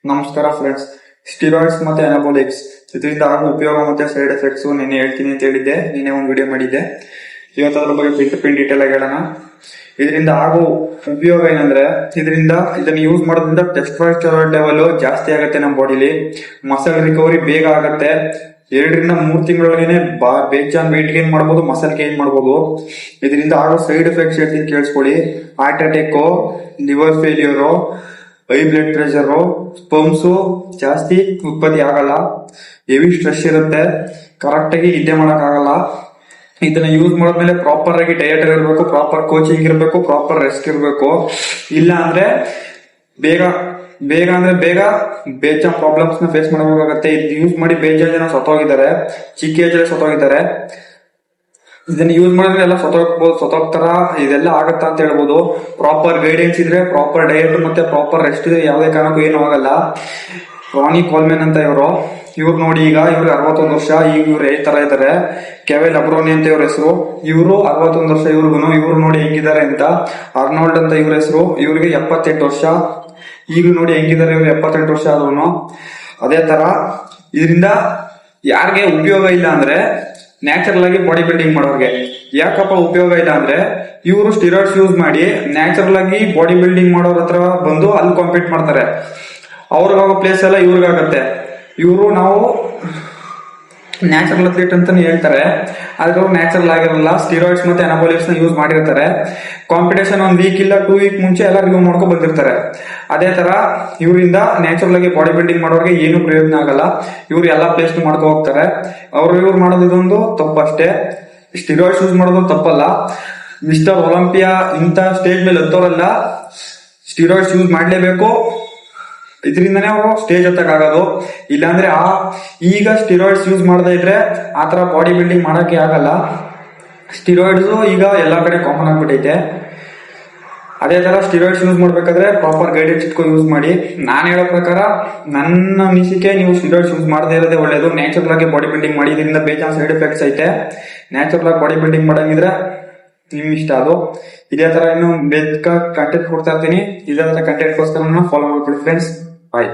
ನಮಸ್ಕಾರ friends. Steroids ಮತ್ತೆ ಅನಾಬೋಲಿಕ್ಸ್ ಇದರಿಂದ ಆಗೋ ಉಪಯೋಗ ಮತ್ತೆ ಸೈಡ್ ಎಫೆಕ್ಟ್ಸ್ ನಿನ್ನೆ ಹೇಳ್ತೀನಿ ಅಂತ ಹೇಳಿದ್ದೆ. ನಿನ್ನೆ ಒಂದು ವಿಡಿಯೋ ಮಾಡಿದ್ದೆ. ಇವತ್ತು ಅದ್ರ ಬಗ್ಗೆ ಪಿನ್ ಡೀಟೇಲ್ ಆಗಿ ಹೇಳೋಣ. ಇದರಿಂದ ಆಗೋ ಉಪಯೋಗ ಏನಂದ್ರೆ, ಇದನ್ನ ಯೂಸ್ ಮಾಡೋದ್ರಿಂದ ಟೆಸ್ಟೋಸ್ಟೆರಾನ್ ಲೆವೆಲ್ ಜಾಸ್ತಿ ಆಗುತ್ತೆ ನಮ್ಮ ಬಾಡಿಲಿ. ಮಸಲ್ ರಿಕವರಿ ಬೇಗ ಆಗುತ್ತೆ. 2-3 ತಿಂಗಳೊಳಗೇನೆ ಬೇಜಾನ್ ವೆಯ್ಟ್ ಗೇನ್ ಮಾಡ್ಬೋದು, ಮಸಲ್ ಗೇನ್ ಮಾಡ್ಬೋದು. ಇದರಿಂದ ಆಗೋ ಸೈಡ್ ಎಫೆಕ್ಟ್ಸ್ ಹೇಳ್ತೀನಿ, ಕೇಳಿಸ್ಕೊಳ್ಳಿ. Heart attack, liver failure, high blood pressure, sperms ಜಾಸ್ತಿ ಉತ್ಪತ್ತಿ ಆಗಲ್ಲ, ಹೆವಿ ಸ್ಟ್ರೆಸ್ ಇರುತ್ತೆ, ಕರೆಕ್ಟ್ ಆಗಿ ನಿದ್ದೆ ಮಾಡಕ್ ಆಗಲ್ಲ. ಇದನ್ನ ಯೂಸ್ ಮಾಡಿದ್ಮೇಲೆ ಪ್ರಾಪರ್ ಆಗಿ ಡಯಟ್ ಇರಬೇಕು, ಪ್ರಾಪರ್ ಕೋಚಿಂಗ್ ಇರಬೇಕು, ಪ್ರಾಪರ್ ರೆಸ್ಟ್ ಇರಬೇಕು. ಇಲ್ಲ ಅಂದ್ರೆ ಬೇಗ ಬೇಜಾನ್ ಪ್ರಾಬ್ಲಮ್ಸ್ ನ ಫೇಸ್ ಮಾಡಬೇಕಾಗತ್ತೆ. ಇದು ಯೂಸ್ ಮಾಡಿ ಬೇಜಾನ್ ಜನ ಸತ್ತೋಗಿದ್ದಾರೆ, ಚಿಕ್ಕ ಏಜ್ ಅಲ್ಲಿ ಸತ್ತೋಗಿದ್ದಾರೆ. ಇದನ್ನ ಯೂಸ್ ಮಾಡಿದ್ರೆ ಎಲ್ಲ ಸತ್ತೋಗ್ತಾರ, ಇದೆಲ್ಲ ಆಗತ್ತಾ ಅಂತ ಹೇಳ್ಬೋದು. ಪ್ರಾಪರ್ ಗೈಡೆನ್ಸ್ ಇದ್ರೆ, ಪ್ರಾಪರ್ ಡಯಟ್ ಮತ್ತೆ ಪ್ರಾಪರ್ ರೆಸ್ಟ್ ಇದ್ರೆ ಯಾವುದೇ ಕಾರಣಕ್ಕೂ ಏನು ಆಗಲ್ಲ. ರಾನಿ ಕೋಲ್ಮೆನ್ ಅಂತ ಇವ್ರು ನೋಡಿ, ಈಗ ಇವ್ರಿಗೆ 61 ವರ್ಷ. ಈಗ ಇವ್ರು ಈ ತರ ಇದಾರೆ. ಕೆವೆಲ್ ಅಬ್ರೋನಿ ಅಂತ ಇವ್ರ ಹೆಸರು. ಇವರು 61 ವರ್ಷ. ಇವ್ರು ನೋಡಿ ಹೆಂಗಿದ್ದಾರೆ ಅಂತ. ಅರ್ನಾಲ್ಡ್ ಅಂತ ಇವ್ರ ಹೆಸರು. ಇವ್ರಿಗೆ 78 ವರ್ಷ. ಈಗ ನೋಡಿ ಹೆಂಗಿದ್ದಾರೆ ಇವ್ರು, 78 ವರ್ಷ ಆದ್ರೂ. ಅದೇ ತರ ಇದರಿಂದ ಯಾರಿಗೆ ಉಪಯೋಗ ಇಲ್ಲ ಅಂದ್ರೆ, ನ್ಯಾಚುರಲ್ ಆಗಿ ಬಾಡಿ ಬಿಲ್ಡಿಂಗ್ ಮಾಡೋರ್ಗೆ. ಯಾಕಪ್ಪ ಉಪಯೋಗ ಇಲ್ಲ ಅಂದ್ರೆ, ಇವರು ಸ್ಟಿರಾಯ್ಡ್ಸ್ ಯೂಸ್ ಮಾಡಿ ನ್ಯಾಚುರಲ್ ಆಗಿ ಬಾಡಿ ಬಿಲ್ಡಿಂಗ್ ಮಾಡೋರ್ ಹತ್ರ ಬಂದು ಅಲ್ಲಿ ಕಾಂಪೀಟ್ ಮಾಡ್ತಾರೆ. ಅವ್ರಿಗಾಗೋ ಪ್ಲೇಸ್ ಎಲ್ಲ ಇವ್ರಿಗಾಗತ್ತೆ. ಇವರು ನಾವು ನ್ಯಾಚುರಲ್ ಅಥ್ಲೀಟ್ ಅಂತಾನೆ ಹೇಳ್ತಾರೆ, ಆದ್ರೆ ಅವ್ರು ನ್ಯಾಚುರಲ್ ಆಗಿರಲ್ಲ. ಸ್ಟಿರಾಯ್ಡ್ಸ್ ಮತ್ತೆ ಅನಾಬೋಲಿಕ್ಸ್ ನ ಯೂಸ್ ಮಾಡಿರ್ತಾರೆ. ಕಾಂಪಿಟೇಷನ್ 1 ವೀಕ್ ಇಲ್ಲ 2 ವೀಕ್ ಮುಂಚೆ ಎಲ್ಲ ರಿವ್ಯೂ ಮಾಡ್ಕೊಂಡು ಬಂದಿರ್ತಾರೆ. ಅದೇ ತರ ಇವರಿಂದ ನ್ಯಾಚುರಲ್ ಆಗಿ ಬಾಡಿ ಬಿಲ್ಡಿಂಗ್ ಮಾಡೋರಿಗೆ ಏನು ಪ್ರಯೋಜನ ಆಗಲ್ಲ. ಇವ್ರು ಎಲ್ಲಾ ಪ್ಲೇಸ್ ಮಾಡ್ಕೊ ಹೋಗ್ತಾರೆ. ಇವ್ರು ಮಾಡೋದು ಇದೊಂದು ತಪ್ಪಷ್ಟೇ. ಸ್ಟಿರಾಯ್ಡ್ಸ್ ಯೂಸ್ ಮಾಡೋದು ತಪ್ಪಲ್ಲ. ಮಿಸ್ಟರ್ ಒಲಿಂಪಿಯಾ ಇಂತ ಸ್ಟೇಜ್ ಮೇಲೆ ಹತ್ತೋರಲ್ಲ, ಸ್ಟಿರಾಯ್ಡ್ಸ್ ಯೂಸ್ ಮಾಡ್ಲೇಬೇಕು. ಇದರಿಂದನೇ ಅವರು ಸ್ಟೇಜ್ ಹತ್ತಕ್ಕಾಗೋದು. ಇಲ್ಲಾಂದ್ರೆ ಈಗ ಸ್ಟಿರಾಯ್ಡ್ಸ್ ಯೂಸ್ ಮಾಡದೇ ಇದ್ರೆ ಆತರ ಬಾಡಿ ಬಿಲ್ಡಿಂಗ್ ಮಾಡಕ್ಕೆ ಆಗಲ್ಲ. ಸ್ಟಿರಾಯ್ಡ್ಸ್ ಈಗ ಎಲ್ಲಾ ಕಡೆ ಕಾಮನ್ ಆಗ್ಬಿಟ್ಟೈತೆ. ಅದೇ ತರ ಸ್ಟಿರಾಯ್ಡ್ಸ್ ಯೂಸ್ ಮಾಡ್ಬೇಕಾದ್ರೆ ಪ್ರಾಪರ್ ಗೈಡೆನ್ಸ್ ಇಟ್ಕೊಂಡು ಯೂಸ್ ಮಾಡಿ. ನಾನು ಹೇಳೋ ಪ್ರಕಾರ, ನನ್ನ ಅನಿಸಿಕೆ, ನೀವು ಸ್ಟಿರಾಯ್ಡ್ಸ್ ಯೂಸ್ ಮಾಡದೇ ಇರೋದೇ ಒಳ್ಳೇದು. ನ್ಯಾಚುರಲ್ ಆಗಿ ಬಾಡಿ ಬಿಲ್ಡಿಂಗ್ ಮಾಡಿ. ಇದರಿಂದ ಬೇಜಾನ್ ಸೈಡ್ ಎಫೆಕ್ಟ್ಸ್ ಐತೆ. ನ್ಯಾಚುರಲ್ ಆಗಿ ಬಾಡಿ ಬಿಲ್ಡಿಂಗ್ ಮಾಡಂಗಿದ್ರೆ ನಿಮ್ ಇಷ್ಟ ಅದು. ಇದೇ ತರ ಇನ್ನು ಬೇಗ ಕಂಟೆಂಟ್ ಕೊಡ್ತಾ ಇರ್ತೀನಿ. ಇದೇ ತರ ಕಂಟೆಂಟ್ ಗೋಸ್ಕರ ಫಾಲೋ ಮಾಡ್ಕೊಳ್ಳಿ ಫ್ರೆಂಡ್ಸ್. ಬಾಯ್.